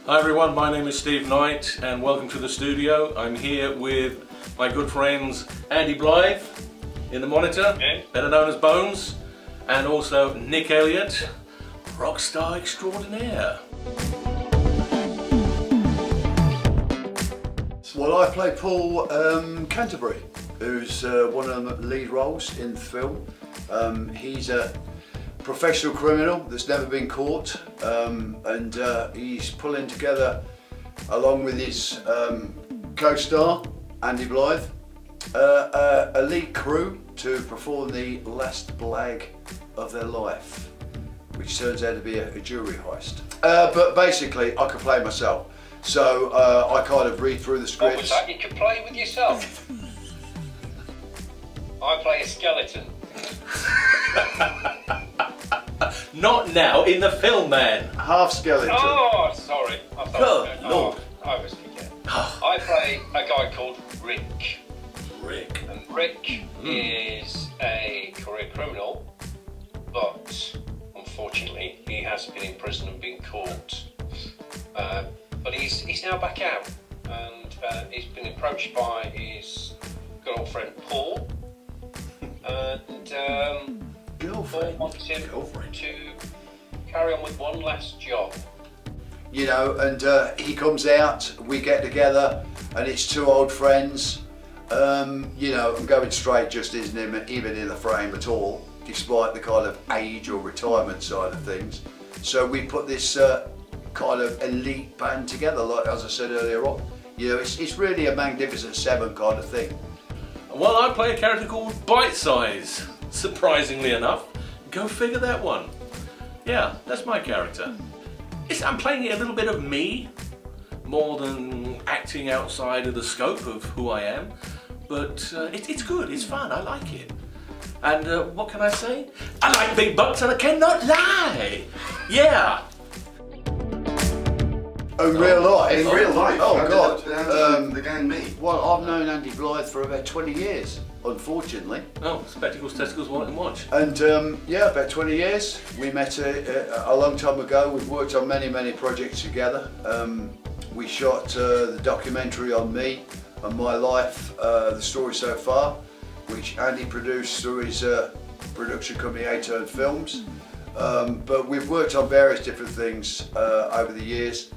Hi everyone, my name is Steve Knight and welcome to the studio. I'm here with my good friends Andy Blythe in the monitor, better known as Bones, and also Nick Elliott, rockstar extraordinaire. Well, I play Paul Canterbury, who's one of the lead roles in the film. He's a professional criminal that's never been caught, and he's pulling together, along with his co-star Andy Blythe, a elite crew to perform the last blag of their life, which turns out to be a jewellery heist. But basically, I can play myself, so I kind of read through the scripts. What was that? You can play with yourself? I play a skeleton. Not now, in the film, man. Half skeleton. Oh, sorry. I thought, Good Lord. I was forgetting. I play a guy called Rick. Rick. And Rick is a career criminal, but unfortunately he has been in prison and been caught. But he's now back out, and he's been approached by his good old friend Paul, and Girlfriend. Paul wants him to carry on with one last job. You know, and he comes out, we get together, and it's two old friends. You know, I'm going straight just isn't even in the frame at all, despite the kind of age or retirement side of things. So we put this kind of elite band together, like as I said earlier on. You know, it's really a Magnificent Seven kind of thing. Well, I play a character called Byte, surprisingly enough. Go figure that one. Yeah, that's my character. I'm playing a little bit of me, more than acting outside of the scope of who I am. But it's good, it's fun, I like it. And what can I say? I like big butts and I cannot lie! Yeah! In real life? In real life? Oh God. The gang meet? Well, I've known Andy Blythe for about 20 years, unfortunately. Oh, spectacles, testicles, wallet and watch. And yeah, about 20 years. We met a long time ago. We've worked on many projects together. We shot the documentary on me and my life, The Story So Far, which Andy produced through his production company, A-Turn Films. But we've worked on various different things over the years,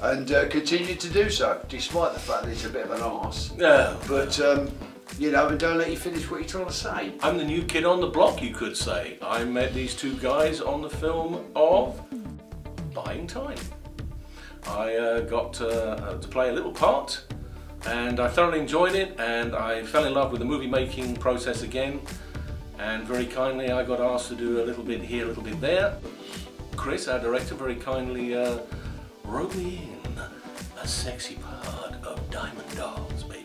and continue to do so, despite the fact that it's a bit of an arse. Yeah. But you know, and don't let you finish what you're trying to say. I'm the new kid on the block, you could say. I met these two guys on the film of Buying Time. I got to play a little part, and I thoroughly enjoyed it, and I fell in love with the movie making process again, and very kindly I got asked to do a little bit here, a little bit there. Chris, our director, very kindly wrote me in a sexy part of Diamond Dogs, babies.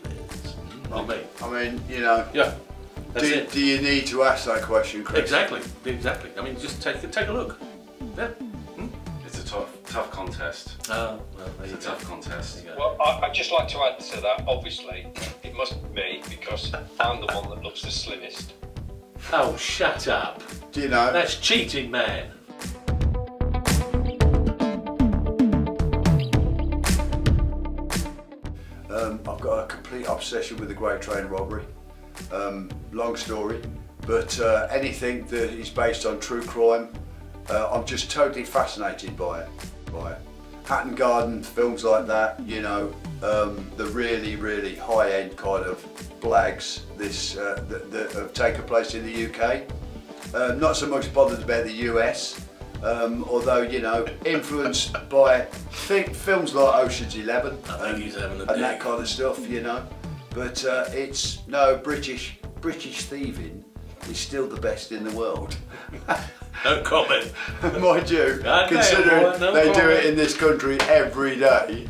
I mean, you know, yeah, do you need to ask that question, Chris? Exactly. I mean, just take a look. Yeah. It's a tough contest. Well, It's a tough contest. Well, I'd just like to add to that, obviously, it must be me, because I'm the one that looks the slimmest. Oh, shut up. Do you know? That's cheating, man. I've got a complete obsession with the Great Train Robbery. Long story, but anything that is based on true crime, I'm just totally fascinated by it. Hatton Garden, films like that, you know, the really high-end kind of blags that have taken place in the UK. Not so much bothered about the US, although, you know, influenced by films like Ocean's 11 and that kind of stuff, you know. But it's no British thieving is still the best in the world. No comment. Mind you, considering they do it in this country every day.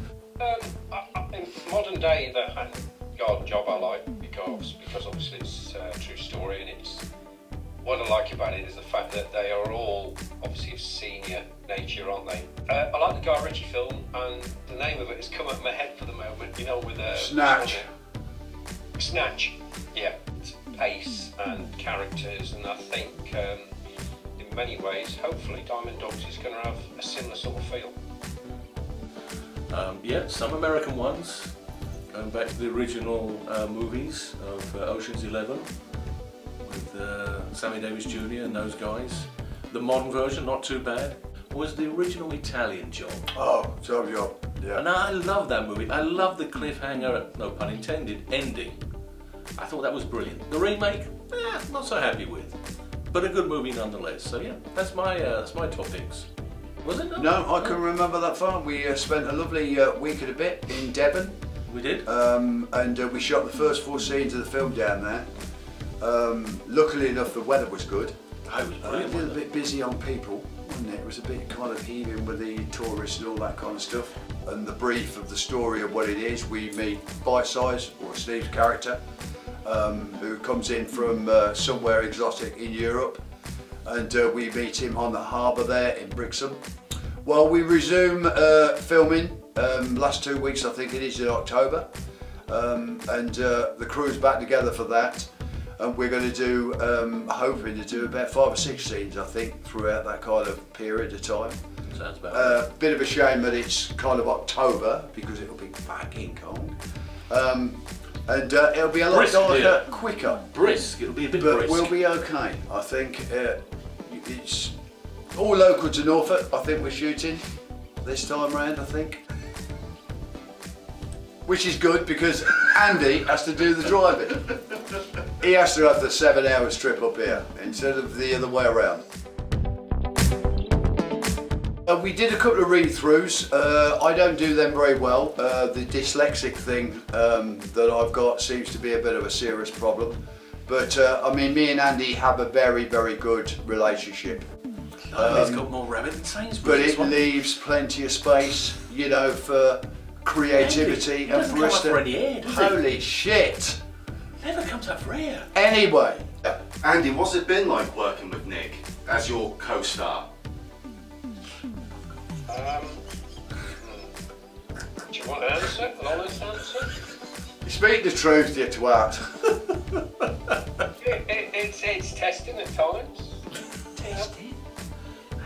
In modern day, the Hatton Garden job I like because obviously it's a true story, and it's what I like about it is the fact that they are all obviously of senior nature, aren't they? I like the Guy Ritchie film, and the name of it has come up in my head for the moment. You know, with Snatch. Snatch. Yeah, it's pace and characters, and I think in many ways, hopefully, Diamond Dogs is going to have a similar sort of feel. Yeah, some American ones, going back to the original movies of Ocean's 11 with Sammy Davis Jr. and those guys. The modern version, not too bad, was the original Italian Job. Oh, Job, yeah. And I love that movie. I love the cliffhanger, no pun intended, ending. I thought that was brilliant. The remake, not so happy with, but a good movie nonetheless. So yeah, that's my top picks. Was it? No, I can remember that far. We spent a lovely week and a bit in Devon. We did. And we shot the first 4 scenes of the film down there. Luckily enough, the weather was good. I was brilliant. A little bit busy on people, wasn't it? It was a bit kind of heaving with the tourists and all that kind of stuff. And the brief of the story of what it is, we meet Bite, or Steve's character, who comes in from somewhere exotic in Europe. And we meet him on the harbour there in Brixham. Well, we resume filming last 2 weeks, I think it is, in October, and the crew's back together for that, and we're going to do, hoping to do about 5 or 6 scenes, I think, throughout that kind of period of time. Sounds about right. Bit of a shame that it's kind of October, because it'll be fucking cold. And it'll be a lot darker, quicker. Brisk, it'll be a bit but brisk. We'll be okay. I think it's all local to Norfolk. I think we're shooting this time round, I think. Which is good, because Andy has to do the driving. He has to have the 7 hours trip up here instead of the other way around. We did a couple of read-throughs. I don't do them very well. The dyslexic thing that I've got seems to be a bit of a serious problem. But I mean, me and Andy have a very, very good relationship. He's got more rabbit than Sainsbury's. But it leaves plenty of space, you know, for creativity Andy, and for us to... for any air, does Holy shit! Never comes up for air. Anyway. Andy, what's it been like working with Nick as your co-star? Do you want an answer? An honest answer? You speak the truth, you twat. It's testing at times. Testing?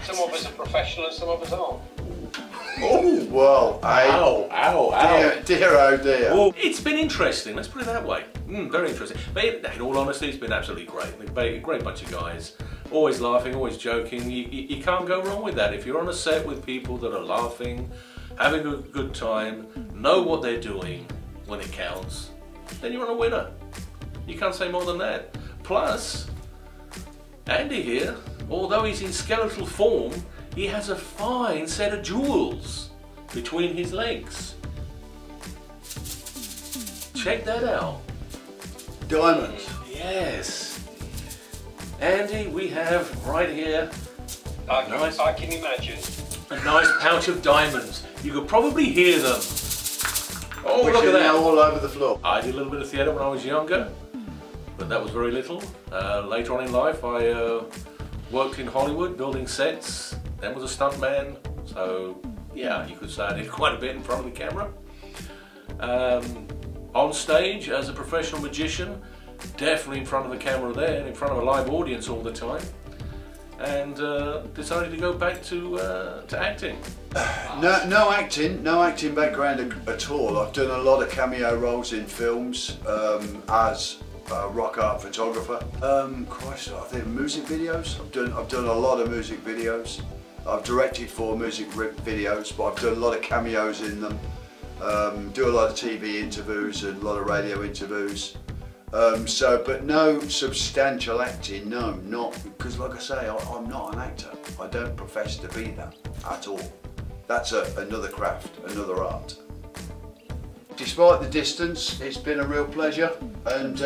Some of us are professional and some of us aren't. Oh, well, dear, oh dear. Well, it's been interesting, let's put it that way. Very interesting. But in all honesty, it's been absolutely great. A great bunch of guys. Always laughing, always joking. You can't go wrong with that. If you're on a set with people that are laughing, having a good time, know what they're doing when it counts, then you're on a winner. You can't say more than that. Plus, Andy here, although he's in skeletal form, he has a fine set of jewels between his legs. Check that out. Diamonds. Yes. Andy, we have right here I can imagine. a nice pouch of diamonds. You could probably hear them. Oh, Which look are at that. now all over the floor. I did a little bit of theatre when I was younger, but that was very little. Later on in life, I worked in Hollywood, building sets, then was a stuntman. So, yeah, you could say I did quite a bit in front of the camera. On stage, as a professional magician, definitely in front of the camera there, and in front of a live audience all the time. And decided to go back to acting. No acting background at all. I've done a lot of cameo roles in films as a rock art photographer. Christ, I think music videos. I've done a lot of music videos. I've directed 4 music videos, but I've done a lot of cameos in them. Do a lot of TV interviews and a lot of radio interviews. But no substantial acting, no, not, because like I say, I'm not an actor. I don't profess to be that at all. That's another craft, another art. Despite the distance, it's been a real pleasure, and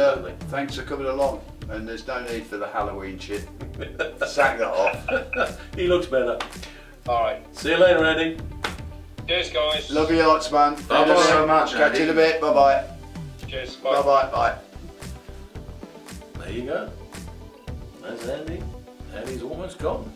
thanks for coming along. And there's no need for the Halloween shit. Sack that off. He looks better. Alright. See you later, Andy. Cheers, guys. Love your arts, man. Thank you so much, Catch you in a Andy. bit. Bye-bye. Cheers. Bye. Bye-bye. Bye. There you go. There's Andy. Andy's almost gone.